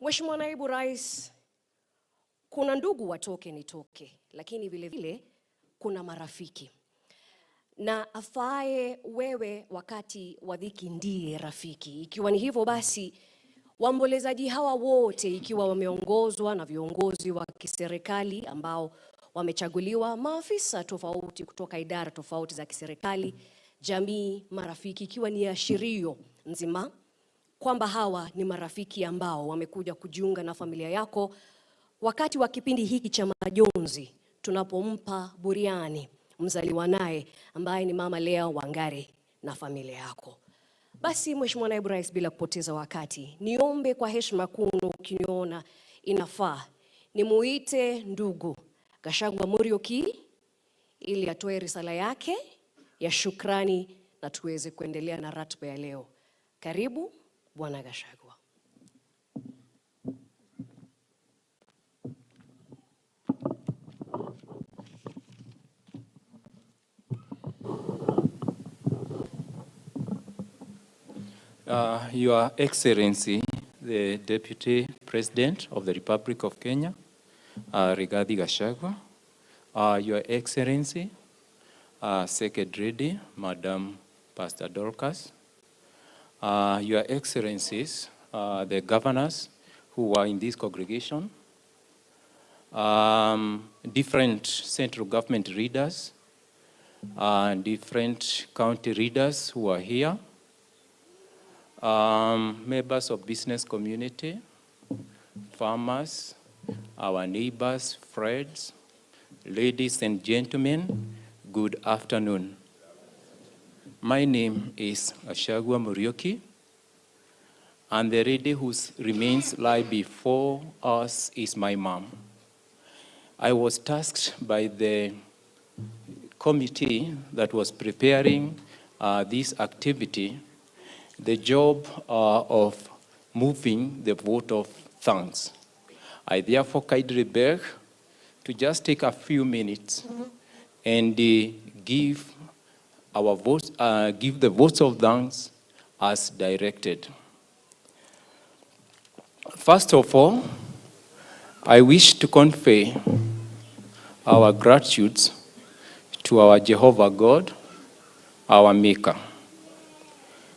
Mheshimiwa Naibu Rais, kuna ndugu watoke nitoke, lakini vile vile kuna marafiki. Na afaye wewe wakati wa dhiki ndiye rafiki. Ikiwa ni hivyo basi, waombolezaji hawa wote ikiwa wameongozwa na viongozi wa kiserikali ambao wamechaguliwa, maafisa tofauti kutoka idara tofauti za kiserikali, jamii, marafiki, ikiwa ni ashirio nzima kwamba hawa ni marafiki ambao wamekuja kujiunga na familia yako wakati wa kipindi hiki cha majonzi, tunapompa buriani mzaliwa naye ambaye ni Mama Lea Wangari na familia yako. Basi Mheshimiwa Naibu Rais, bila kupoteza wakati, niombe kwa heshima kuu, ukiniona inafaa nimuite ndugu Gachagua Muriuki ili atoe risala yake ya shukrani na tuweze kuendelea na ratiba ya leo. Karibu Bwana Gachagua. Your Excellency, the Deputy President of the Republic of Kenya, Rigathi Gachagua, Your Excellency, Secretary, Madam Pastor Dorcas, Your Excellencies, the governors who are in this congregation, different central government leaders, different county leaders who are here, members of business community, farmers, our neighbors, friends, ladies and gentlemen, good afternoon. My name is Gachagua Muriuki, and the lady who remains lie before us is my mom. I was tasked by the committee that was preparing this activity the job of moving the vote of thanks. I therefore kindly beg to just take a few minutes and give our votes, give the votes of thanks as directed. First of all, I wish to convey our gratitude to our Jehovah God, our Maker.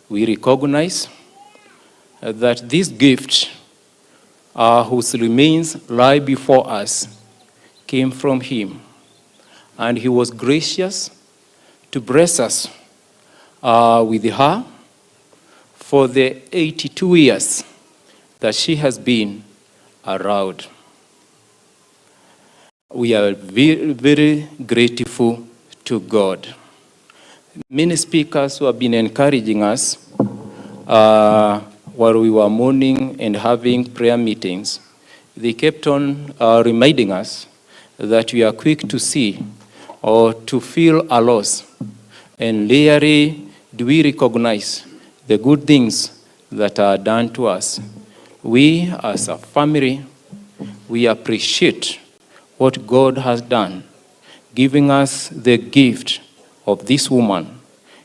We recognize that this gift, whose remains lie before us, came from Him, and He was gracious to bless us with her for the 82 years that she has been around. We are very, very grateful to God. Many speakers who have been encouraging us while we were mourning and having prayer meetings, they kept on reminding us that we are quick to see or to feel a loss, and rarely do we recognize the good things that are done to us. We as a family, we appreciate what God has done, giving us the gift of this woman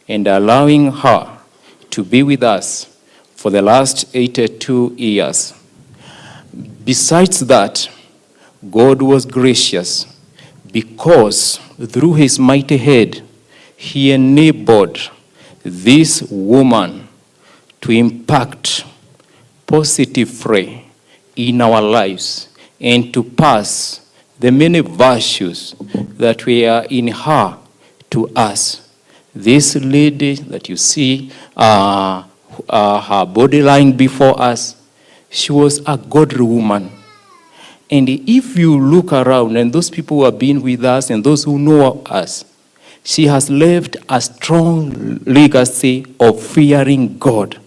and allowing her to be with us for the last 82 years. Besides that, God was gracious because through His mighty hand, He enabled this woman to impact positively in our lives and to pass the many virtues that were in her to us. This lady that you see, her body lying before us, she was a godly woman. And if you look around, and those people who have been with us and those who know us, she has left a strong legacy of fearing God.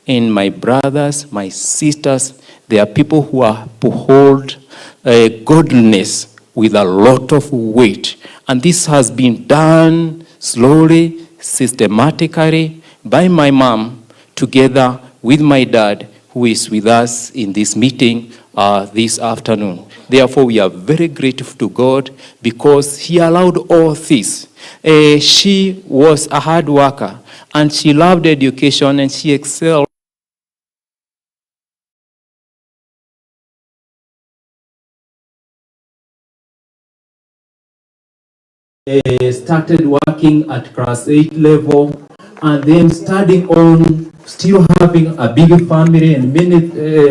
And my brothers, my sisters, there are people who uphold godliness with a lot of weight. And this has been done slowly, systematically by my mom, together with my dad, who is with us in this meeting this afternoon. Therefore, we are very grateful to God because He allowed all this. She was a hard worker, and she loved education, and she excelled started working at class 8 level, and then studying on, still having a big family and many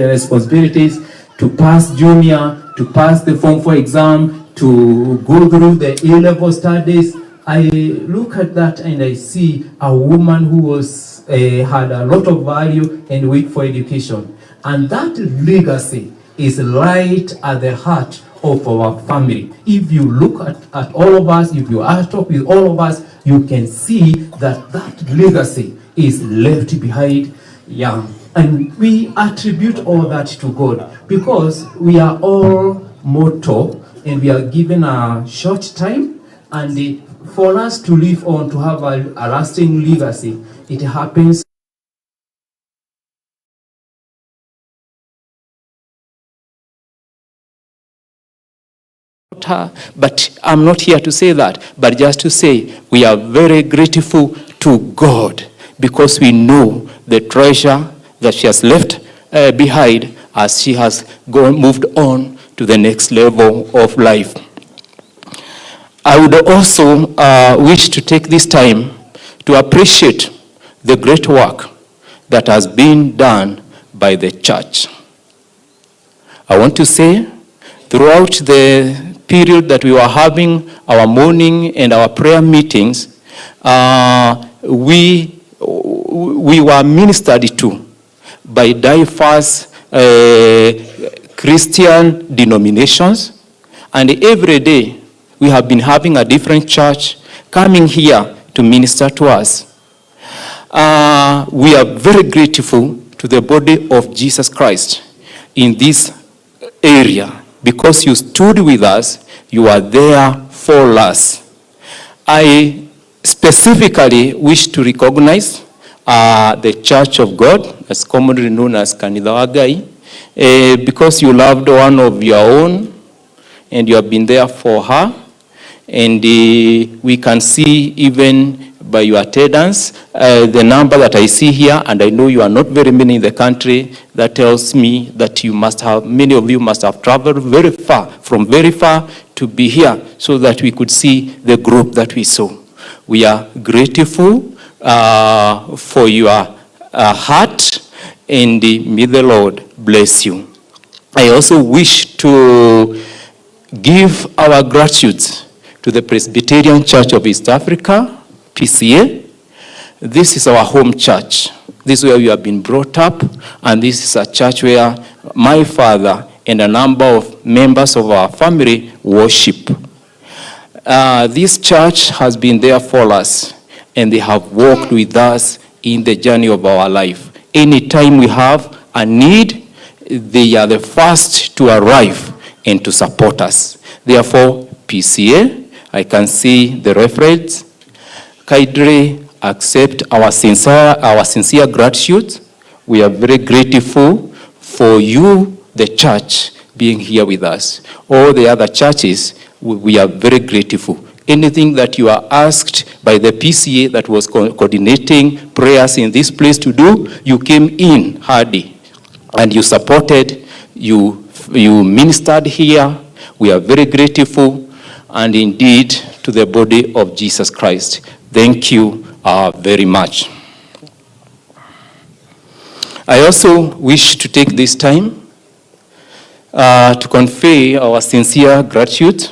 responsibilities to pass junior, to pass the Form 4 exam, to go through the A-level studies. I look at that and I see a woman who was had a lot of value and wait for education. And that legacy is right at the heart of our family. If you look at all of us, if you talk with all of us, you can see that that legacy is left behind young. And we attribute all that to God because we are all mortal and we are given a short time, and for us to live on, to have a lasting legacy, it happens. But I'm not here to say that, but just to say we are very grateful to God because we know the treasure that she has left behind as she has moved on to the next level of life. I would also wish to take this time to appreciate the great work that has been done by the church. I want to say, throughout the period that we were having our morning and our prayer meetings, we were ministered to by diverse Christian denominations, and every day we have been having a different church coming here to minister to us. We are very grateful to the body of Jesus Christ in this area because you stood with us, you are there for us. I specifically wish to recognize the Church of God, as commonly known as Kanitha wa Ngai, because you loved one of your own and you have been there for her. And we can see even by your attendance, the number that I see here, and I know you are not very many in the country, that tells me that you must have, many of you must have traveled very far, from very far to be here so that we could see the group that we saw. We are grateful for your heart, and may the Lord bless you. I also wish to give our gratitude to the Presbyterian Church of East Africa, PCA. This is our home church. This is where we have been brought up, and this is a church where my father and a number of members of our family worship. This church has been there for us, and they have walked with us in the journey of our life. Anytime we have a need, they are the first to arrive and to support us. Therefore, PCA, I can see the reference. Kindly accept our sincere gratitude. We are very grateful for you, the church, being here with us. All the other churches, we are very grateful. Anything that you are asked by the PCA that was coordinating prayers in this place to do, you came in hardy and you supported, you ministered here. We are very grateful, and indeed to the body of Jesus Christ. Thank you very much. I also wish to take this time to convey our sincere gratitude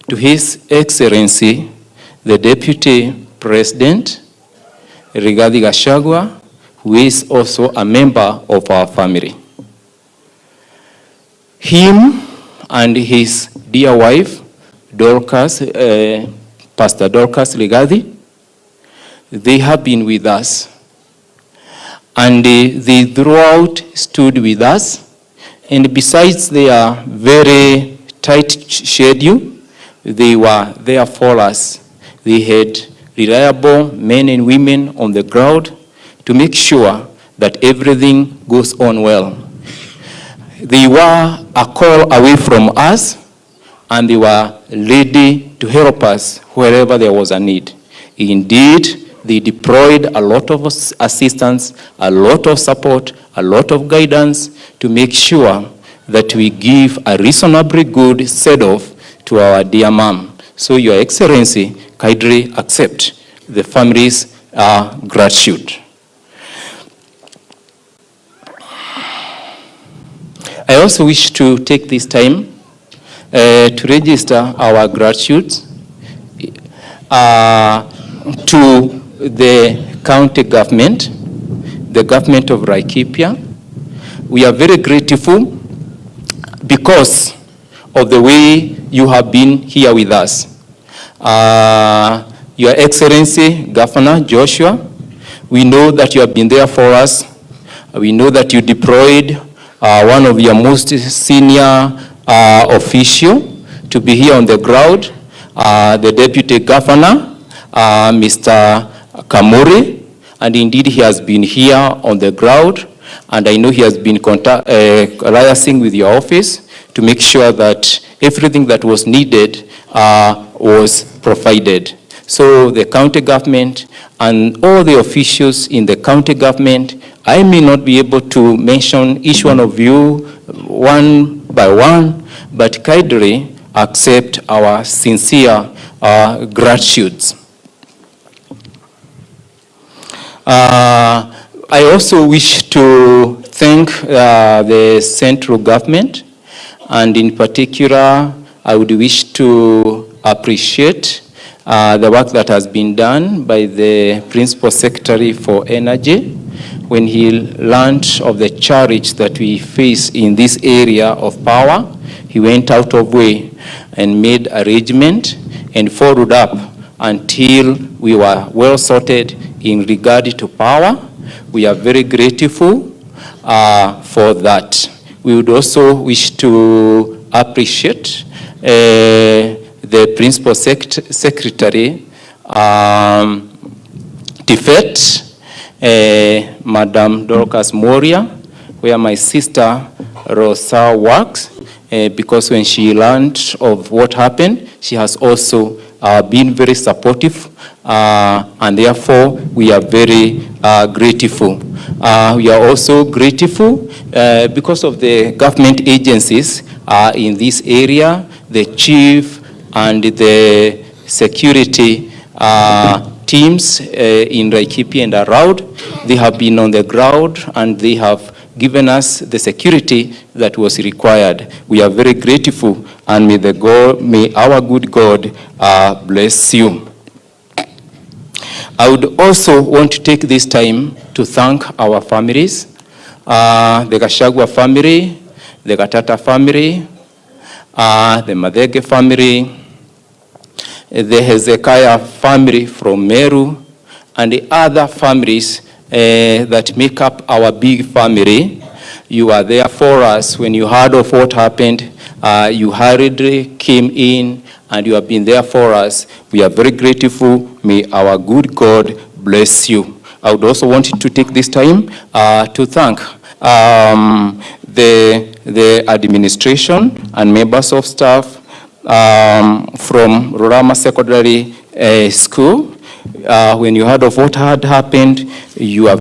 to His Excellency, the Deputy President, Rigathi, who is also a member of our family. Him and his dear wife, Dorcas, Pastor Dorcas Rigathi, they have been with us. And they throughout stood with us. And besides their very tight schedule, they were there for us. They had reliable men and women on the ground to make sure that everything goes on well. They were a call away from us, and they were ready to help us wherever there was a need. Indeed, they deployed a lot of assistance, a lot of support, a lot of guidance to make sure that we give a reasonably good set-off to our dear mom, So, Your Excellency, kindly accept the family's gratitude. I also wish to take this time to register our gratitude to the county government, the government of Laikipia. We are very grateful because of the way you have been here with us. Your Excellency, Governor Joshua, we know that you have been there for us. We know that you deployed one of your most senior official to be here on the ground, the Deputy Governor, Mr. Kamuri, and indeed he has been here on the ground, and I know he has been liaising with your office to make sure that everything that was needed was provided. So the county government and all the officials in the county government, I may not be able to mention each one of you one by one, but kindly accept our sincere gratitude. I also wish to thank the central government, and in particular, I would wish to appreciate the work that has been done by the Principal Secretary for Energy when he learned of the challenge that we face in this area of power. He went out of way and made arrangement and followed up until we were well sorted in regard to power. We are very grateful for that. We would also wish to appreciate the Principal Secretary, TIFET, Madam Dorcas Moria, where my sister Rosa works, because when she learned of what happened, she has also been very supportive, and therefore we are very grateful. We are also grateful because of the government agencies in this area, the chief and the security teams in Laikipia and around. They have been on the ground and they have given us the security that was required. We are very grateful, and may our good God bless you. I would also want to take this time to thank our families, the Gachagua family, the Gatata family, the Madege family, the Hezekiah family from Meru, and the other families that make up our big family. You are there for us. When you heard of what happened, you hurriedly came in and you have been there for us. We are very grateful. May our good God bless you. I would also want to take this time to thank the administration and members of staff from Rurama Secondary School. When you heard of what had happened, you have